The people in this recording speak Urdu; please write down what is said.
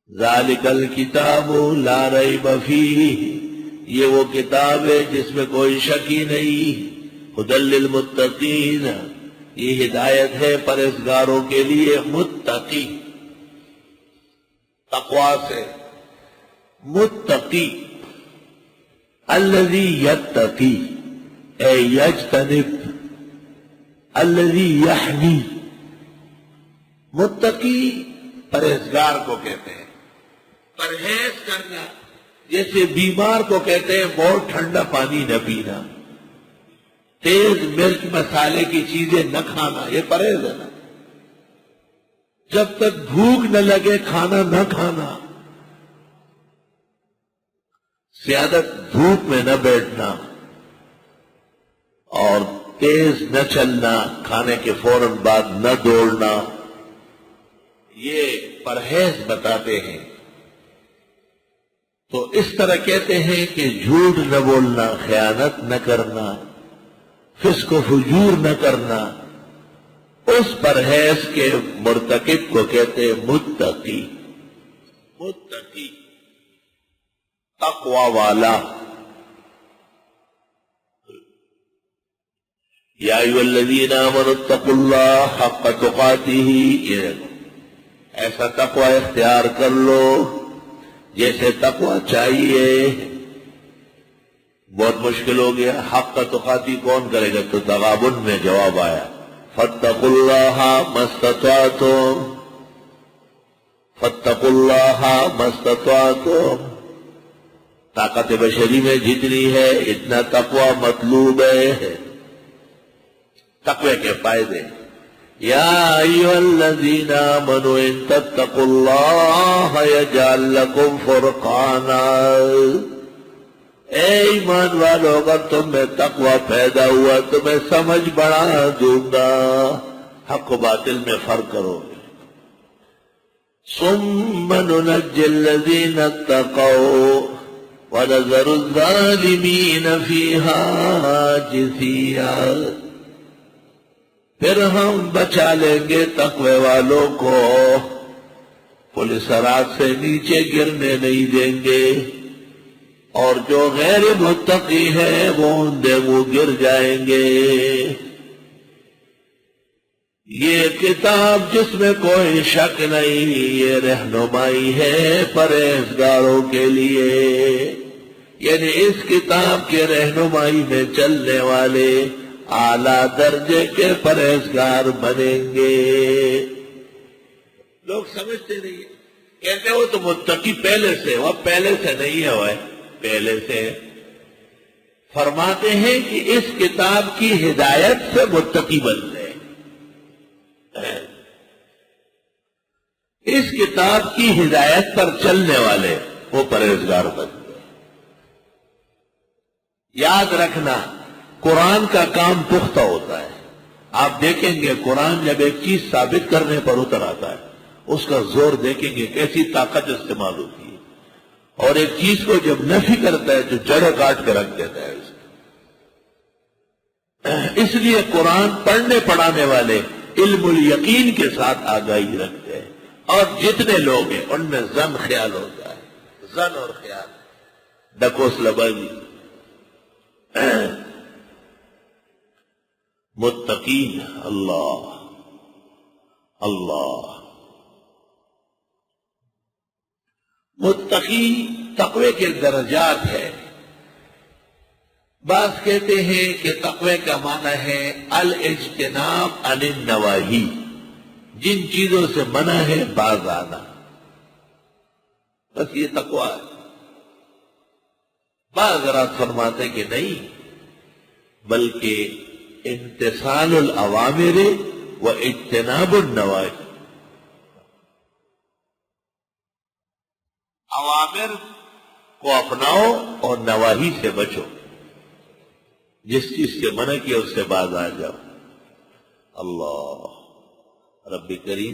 ذالک الکتاب لا ریب فیہ، یہ وہ کتاب ہے جس میں کوئی شک ہی نہیں، ھدی للمتقین، یہ ہدایت ہے پرہیزگاروں کے لیے، متقی، تقوی سے متقی، الذی یتقی اے یجتنب، الذی یحمی، متقی پرہیزگار کو کہتے ہیں۔ پرہیز کرنا جیسے بیمار کو کہتے ہیں بہت ٹھنڈا پانی نہ پینا، تیز مرچ مسالے کی چیزیں نہ کھانا، یہ پرہیز ہے نا۔ جب تک بھوک نہ لگے کھانا نہ کھانا، زیادہ دھوپ میں نہ بیٹھنا، اور تیز نہ چلنا، کھانے کے فوراً بعد نہ دوڑنا، یہ پرہیز بتاتے ہیں۔ تو اس طرح کہتے ہیں کہ جھوٹ نہ بولنا، خیانت نہ کرنا، فسق و فجور نہ کرنا، اس پرہیز کے مرتکب کو کہتے ہیں متقی، متقی تقوی والا۔ یا ایھا الذین آمنوا اتقوا اللہ حق تقاتہ، ایسا تقوی اختیار کر لو جیسے تقوی چاہیے۔ بہت مشکل ہو گیا، حق تقاتی کون کرے گا؟ تو تغابن میں جواب آیا، فاتقوا اللہ ما استطعتم، فاتقوا اللہ ما استطعتم، طاقت بشری میں جتنی ہے اتنا تقوی مطلوب ہے۔ تقوی کے فائدے، یا ایھا الذین آمنوا ان تتقوا اللہ یجعل لکم فرقانا، اے ایمان والو اگر تم میں تقوی پیدا ہوا تو میں سمجھ بڑھا دوں گا، حق و باطل میں فرق کرو گے۔ ثم ننجی الذین اتقوا ونذر الظالمین فیہا جثیا، پھر ہم بچا لیں گے تقوی والوں کو، پل صراط سے نیچے گرنے نہیں دیں گے، اور جو غیر متقی ہے وہ اندھے منہ گر جائیں گے۔ یہ کتاب جس میں کوئی شک نہیں، یہ رہنمائی ہے پرہیزگاروں کے لیے، یعنی اس کتاب کے رہنمائی میں چلنے والے اعلیٰ درجے کے پرہیزگار بنیں گے۔ لوگ سمجھتے نہیں، کہتے وہ تو متقی پہلے سے، وہ پہلے سے نہیں ہے، وہ پہلے سے۔ فرماتے ہیں کہ اس کتاب کی ہدایت سے متقی بنتے ہیں، اس کتاب کی ہدایت پر چلنے والے وہ پرہیزگار بنتے ہیں۔ یاد رکھنا، قرآن کا کام پختہ ہوتا ہے۔ آپ دیکھیں گے قرآن جب ایک چیز ثابت کرنے پر اتر آتا ہے، اس کا زور دیکھیں گے کیسی طاقت استعمال ہوتی ہے، اور ایک چیز کو جب نفی کرتا ہے تو جڑ کاٹ کے رکھ دیتا ہے اس کو۔ اس لیے قرآن پڑھنے پڑھانے والے علم الیقین کے ساتھ آگاہی رکھتے ہیں، اور جتنے لوگ ہیں ان میں ظن خیال ہوتا ہے، ظن اور خیال، ڈکوس لبازی۔ متقین، اللہ اللہ، متقی تقوی کے درجات ہے۔ بعض کہتے ہیں کہ تقوی کا معنی ہے الاجتناب عن النواہی، جن چیزوں سے منع ہے باز آنا، بس یہ تقوی ہے۔ بعض حضرات فرماتے کہ نہیں، بلکہ امتثال الاوامر و اجتناب النواہی، اوامر کو اپناؤ اور نواہی سے بچو، جس چیز سے منع کیا اس سے باز آ جاؤ۔ اللہ رب کریم